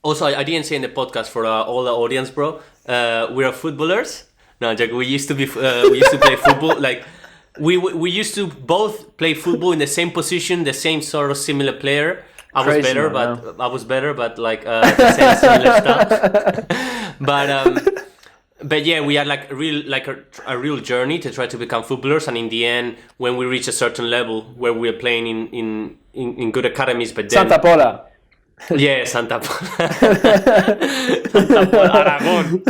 Also, I didn't say in the podcast for all the audience, bro. We are footballers. No, Jack. We used to be. We used to play football. Like we used to both play football in the same position, the same sort of similar player. Crazy, man, I was better, but like the same similar stuff. But yeah, we had like a real journey to try to become footballers, and in the end, when we reach a certain level where we are playing in good academies, but then Santa Pola. yeah, Santa Pola, Santa Pola, Aragon.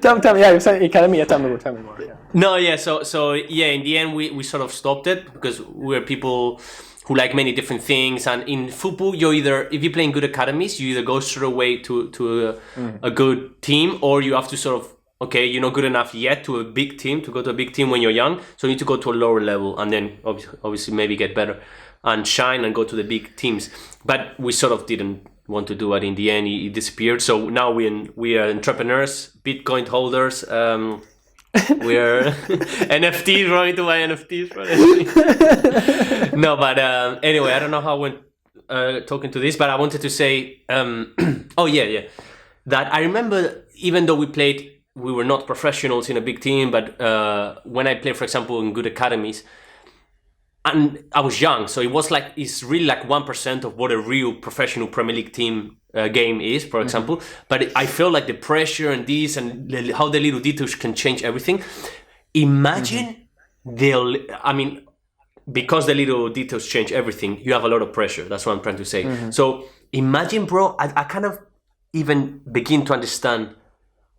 Tell me, yeah, you said academy. Tell me more. Yeah. No, yeah, so yeah, in the end, we sort of stopped it because we're people who like many different things, and in football, if you play in good academies, you either go straight away to a good team, or you have to sort of, okay, you're not good enough yet to go to a big team when you're young, so you need to go to a lower level, and then obviously maybe get better and shine and go to the big teams. But we sort of didn't want to do it. In the end, it disappeared. So now we are entrepreneurs, Bitcoin holders. We're NFTs, running to buy NFTs. No, but anyway, I don't know how I went talking to this, but I wanted to say, oh yeah, that I remember, even though we were not professionals in a big team, but when I played, for example, in good academies, and I was young, so it's really like 1% of what a real professional Premier League team game is, for example. But I feel like the pressure and this and how the little details can change everything. Imagine because the little details change everything, you have a lot of pressure. That's what I'm trying to say. So imagine, bro, I kind of even begin to understand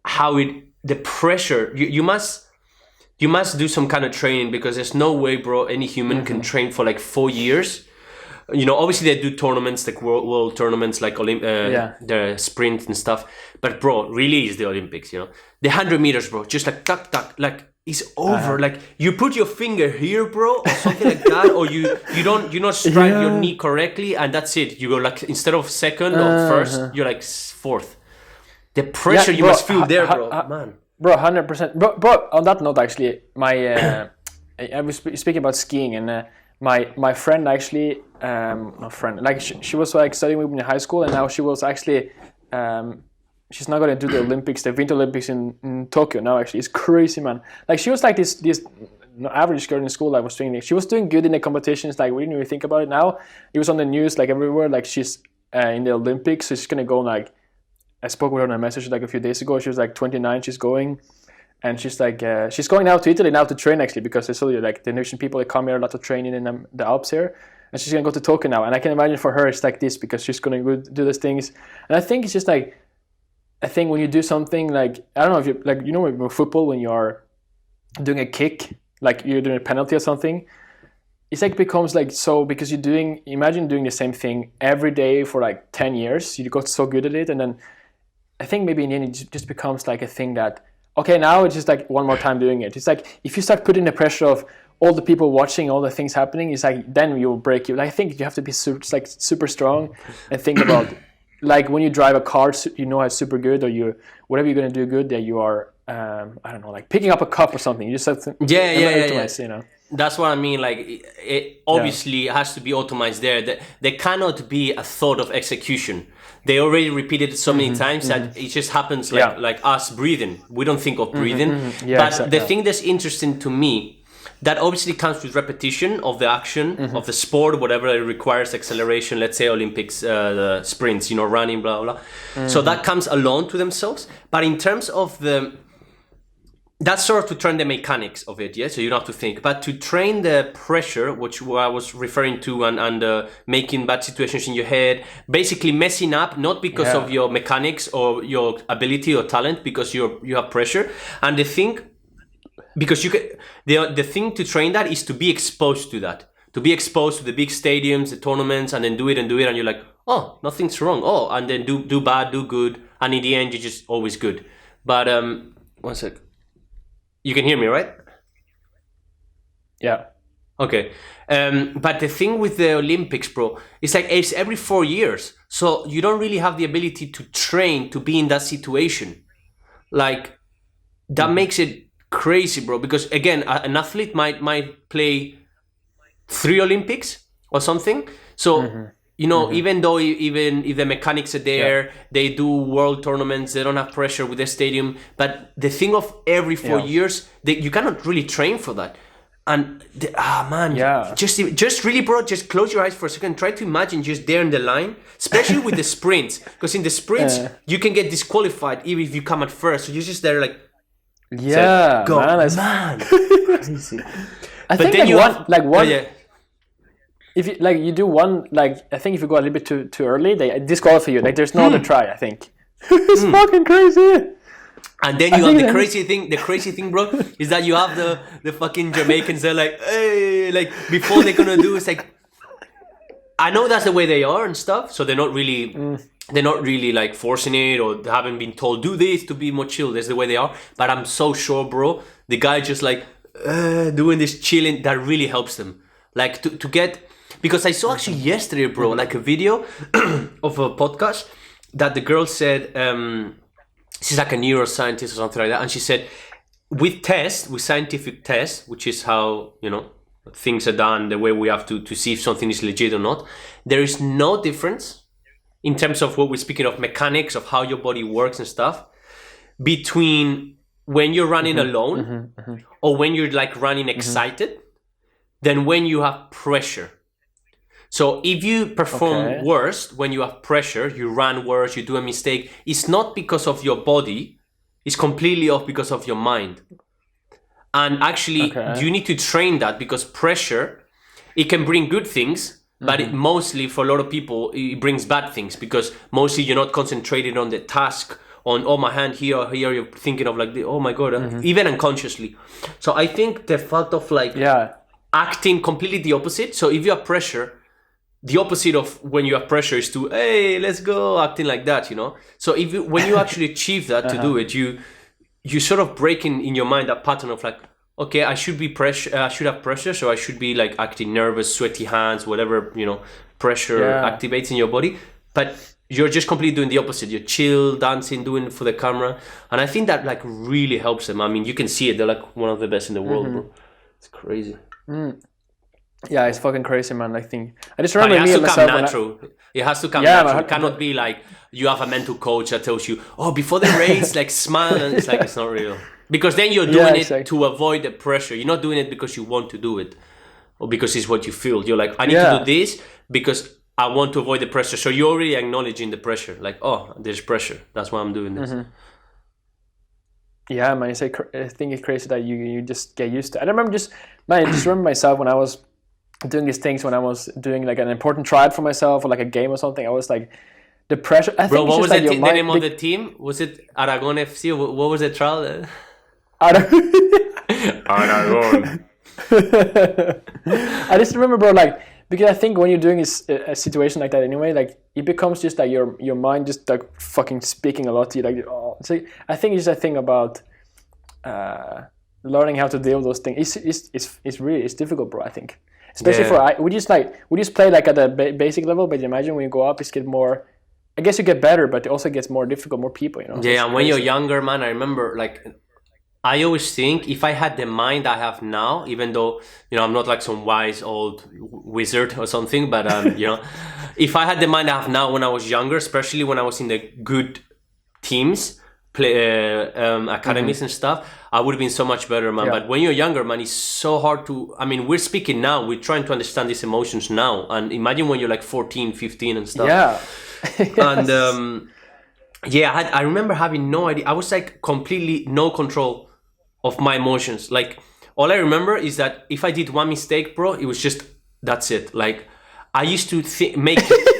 how the pressure, you must do some kind of training, because there's no way, bro, any human can train for like 4 years. You know, obviously they do tournaments, like world tournaments, like the sprint and stuff. But bro, really is the Olympics, you know. The 100 meters, bro, just like tuck, like it's over. Like you put your finger here, bro, or something like that, or you not strike your knee correctly, and that's it. You go like, instead of second or first, you're like fourth. The pressure you must feel there, bro, man. Bro, 100%. Bro, on that note, actually, I was speaking about skiing, and my friend actually, not friend, like she was like studying with me in high school, and now she was actually, she's not going to do the Olympics, the Winter Olympics in Tokyo now. Actually, it's crazy, man. Like she was like this average girl in school. I was doing. She was doing good in the competitions. Like we didn't really think about it. Now it was on the news, like everywhere. Like she's in the Olympics, so she's gonna go like. I spoke with her on a message like a few days ago. She was like 29, she's going. And she's like, she's going now to Italy now to train actually, because I saw you like the Indonesian people, they come here a lot to train in the Alps here. And she's going to go to Tokyo now. And I can imagine for her it's like this, because she's going to do these things. And I think it's just like, I think when you do something like, I don't know if you, like, you know, with football, when you're doing a kick, like you're doing a penalty or something, it's like becomes like so, because imagine doing the same thing every day for like 10 years. You got so good at it, and then I think maybe in the end it just becomes like a thing that, okay, now it's just like one more time doing it. It's like if you start putting the pressure of all the people watching, all the things happening, it's like then you'll break you. Like, I think you have to be super strong and think about like when you drive a car, you know, it's super good, or whatever you're gonna do good, that you are I don't know, like picking up a cup or something. You just have to you know. That's what I mean. Like it obviously has to be automized there. There cannot be a thought of execution. They already repeated it so many times that it just happens like us breathing. We don't think of breathing. Yeah, but the thing that's interesting to me, that obviously comes with repetition of the action, of the sport, whatever it requires acceleration, let's say Olympics, the sprints, you know, running, blah, blah, blah. So that comes alone to themselves. But in terms of that's sort of to train the mechanics of it, yeah? So you don't have to think. But to train the pressure, which I was referring to, and making bad situations in your head, basically messing up, not because of your mechanics or your ability or talent, because you have pressure. And the thing, because the thing to train that is to be exposed to that. To be exposed to the big stadiums, the tournaments, and then do it, and you're like, oh, nothing's wrong. Oh, and then do bad, do good. And in the end, you're just always good. But, one sec. You can hear me, right? Yeah. Okay. But the thing with the Olympics, bro, it's like it's every 4 years. So you don't really have the ability to train to be in that situation. Like, that makes it crazy, bro. Because, again, an athlete might play 3 Olympics or something. So you know, even though even if the mechanics are there, they do world tournaments, they don't have pressure with the stadium. But the thing of every 4 years, you cannot really train for that. And just really, bro, just close your eyes for a second. Try to imagine just there in the line, especially with the sprints, because in the sprints you can get disqualified even if you come at first. So you're just there like, go, man. Crazy. I think then if you you do one, I think if you go a little bit too early, they disqualify you. Like there's no other try. I think it's fucking crazy. And then you have the crazy thing. The crazy thing, bro, is that you have the fucking Jamaicans. They're like, hey, like before they're gonna do, it's like, I know that's the way they are and stuff. So they're not really like forcing it, or they haven't been told do this to be more chill. That's the way they are. But I'm so sure, bro, the guy just like doing this chilling, that really helps them. Like to get, because I saw actually yesterday, bro, like a video of a podcast that the girl said, she's like a neuroscientist or something like that, and she said with scientific tests, which is how, you know, things are done, the way we have to see if something is legit or not, there is no difference in terms of what we're speaking of, mechanics of how your body works and stuff, between when you're running alone or when you're like running excited than when you have pressure. So if you perform worse when you have pressure, you run worse, you do a mistake, it's not because of your body, it's completely off because of your mind. And actually, you need to train that, because pressure, it can bring good things, but it mostly, for a lot of people, it brings bad things, because mostly you're not concentrated on the task, on, oh, my hand here, you're thinking of like, oh my God, even unconsciously. So I think the fact of like acting completely the opposite. So if you have pressure, the opposite of when you have pressure is to, hey, let's go, acting like that, you know? So when you actually achieve that to do it, you sort of break in your mind that pattern of like, okay, I should have pressure, so I should be like acting nervous, sweaty hands, whatever, you know, pressure activates in your body. But you're just completely doing the opposite. You're chill, dancing, doing it for the camera. And I think that like really helps them. I mean, you can see it. They're like one of the best in the world, bro. It's crazy. Yeah, it's fucking crazy, man. I think I just remember it me and myself. It has to come natural. It has to come natural. It cannot be like you have a mental coach that tells you, oh, before the race, like smile, and it's like it's not real. Because then you're doing it to avoid the pressure. You're not doing it because you want to do it, or because it's what you feel. You're like, I need to do this because I want to avoid the pressure. So you're already acknowledging the pressure. Like, oh, there's pressure. That's why I'm doing this. Yeah, man. I think it's crazy that you just get used to it. I remember just remember myself when I was doing these things, when I was doing like an important trial for myself or like a game or something. I was like, the pressure. I Bro, think what was like the name of the team? Was it Aragon FC? What was the trial? Aragon. I just remember, bro, like, because I think when you're doing a situation like that anyway, like it becomes just like your mind just like fucking speaking a lot to you. Like, so I think it's just a thing about learning how to deal with those things. It's difficult, bro. I think, especially we just play like at a basic level, but imagine when you go up, it's get more. I guess you get better, but it also gets more difficult, more people, you know. Yeah, and when you're younger, man, I remember like. I always think if I had the mind I have now, even though, you know, I'm not like some wise old wizard or something, but, you know, if I had the mind I have now when I was younger, especially when I was in the good teams, academies and stuff, I would have been so much better, man. But when you're younger, man, it's so hard to, I mean, we're speaking now, we're trying to understand these emotions now. And imagine when you're like 14, 15 and stuff. Yeah. And, I remember having no idea. I was like completely no control of my emotions. Like all I remember is that if I did one mistake, bro, it was just, that's it. Like I used to make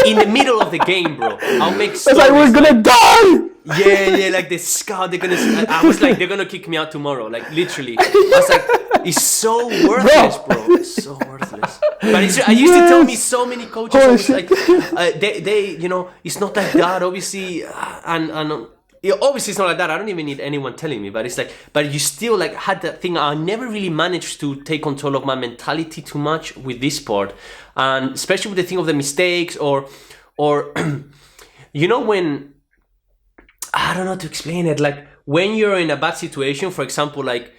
in the middle of the game, bro, I'll make stories. It's like we're gonna die. Yeah, like the scout, I was like, they're gonna kick me out tomorrow. Like literally, I was like, it's so worthless, bro. It's so worthless. But I used to tell me so many coaches, always like, they, you know, it's not like that, obviously, and obviously it's not like that. I don't even need anyone telling me, but it's like, but you still like had that thing. I never really managed to take control of my mentality too much with this sport, and especially with the thing of the mistakes or you know, when I don't know how to explain it, like when you're in a bad situation, for example, like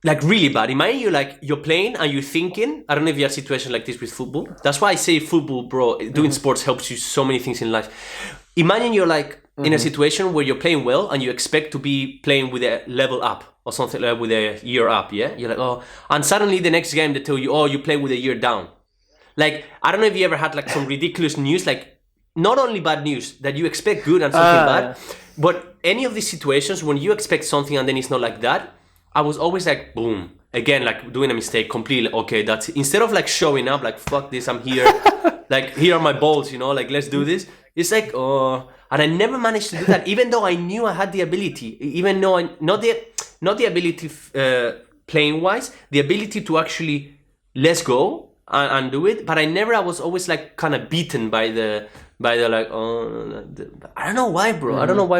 like really bad. Imagine you're playing and you're thinking. I don't know if you have situations like this with football. That's why I say football, bro. Doing sports helps you so many things in life. Imagine you're like in a situation where you're playing well and you expect to be playing with a level up or something like with a year up. Yeah, you're like, oh, and suddenly the next game they tell you, oh, you play with a year down. Like, I don't know if you ever had like some ridiculous news, like not only bad news that you expect good and something bad, but any of these situations when you expect something and then it's not like that. I was always like, boom, again, like doing a mistake completely. Okay, that's instead of like showing up, like, fuck this, I'm here. Like, here are my balls, you know, like, let's do this. It's like, oh, and I never managed to do that, even though I knew I had the ability, even though not the ability playing wise, the ability to actually let's go and do it. But I was always like kind of beaten by the like, oh, I don't know why, bro. I don't know why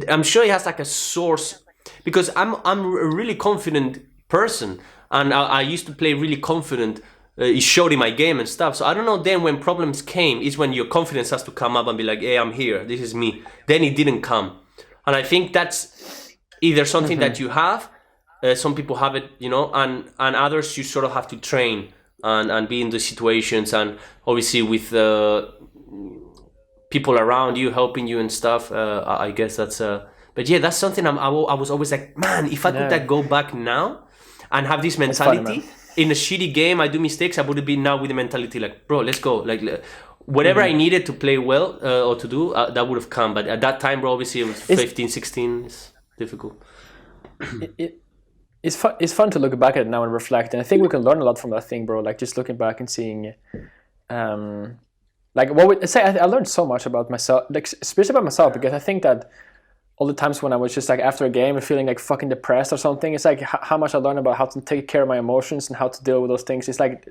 I'm sure it has like a source. Because I'm a really confident person, and I used to play really confident. It showed in my game and stuff. So I don't know. Then when problems came, is when your confidence has to come up and be like, "Hey, I'm here. This is me." Then it didn't come, and I think that's either something that you have. Some people have it, you know, and others you sort of have to train and be in the situations, and obviously with people around you helping you and stuff. I guess that's. But yeah, that's something I was always like, man, if I could like go back now and have this mentality in a shitty game, I do mistakes, I would be now with the mentality like, bro, let's go. Like whatever I needed to play well or to do, that would have come. But at that time, bro, obviously it was 15, 16, it's difficult. It's fun to look back at it now and reflect. And I think we can learn a lot from that thing, bro. Like just looking back and seeing... like what would say I learned so much about myself, like especially about myself, because I think that all the times when I was just like after a game and feeling like fucking depressed or something, it's like how much I learned about how to take care of my emotions and how to deal with those things. It's like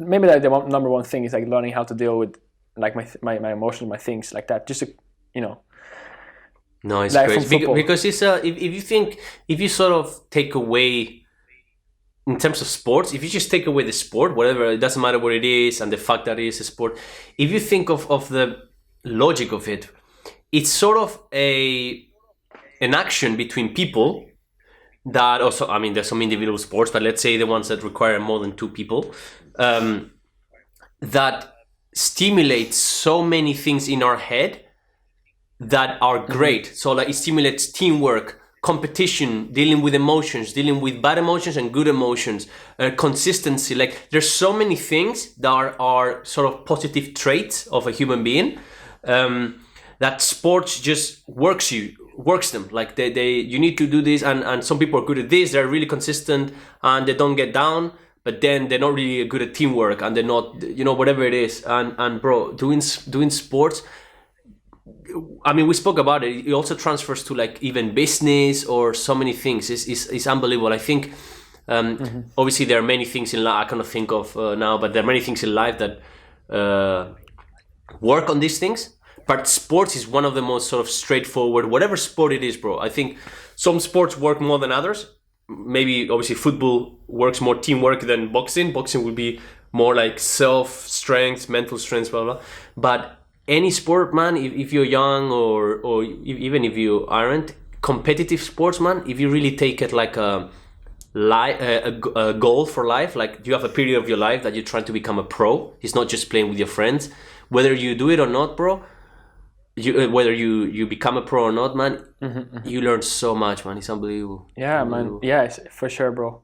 maybe like the number one thing is like learning how to deal with like my emotions, my things like that. Just to, you know. No, it's like crazy because it's if you sort of take away in terms of sports, if you just take away the sport, whatever, it doesn't matter what it is and the fact that it is a sport. If you think of the logic of it, it's sort of an action between people that also, I mean, there's some individual sports, but let's say the ones that require more than two people, that stimulates so many things in our head that are great. So like it stimulates teamwork, competition, dealing with emotions, dealing with bad emotions and good emotions, consistency. Like there's so many things that are sort of positive traits of a human being, that sports just works them. Like they you need to do this, and some people are good at this, they're really consistent and they don't get down, but then they're not really good at teamwork and they're not, you know, whatever it is. And bro, doing sports, I mean, we spoke about it. It also transfers to like even business or so many things. It's unbelievable. I think obviously there are many things in life I cannot think of now, but there are many things in life that work on these things. But sports is one of the most sort of straightforward, whatever sport it is, bro. I think some sports work more than others. Maybe obviously football works more teamwork than boxing. Boxing would be more like self-strength, mental strength, blah, blah. But any sport, man, if you're young or even if you aren't, competitive sports, man, if you really take it like a goal for life, like you have a period of your life that you're trying to become a pro. It's not just playing with your friends. Whether you do it or not, bro, whether you become a pro or not, man, you learn so much, man. It's unbelievable. Yeah, man. Yeah, for sure, bro.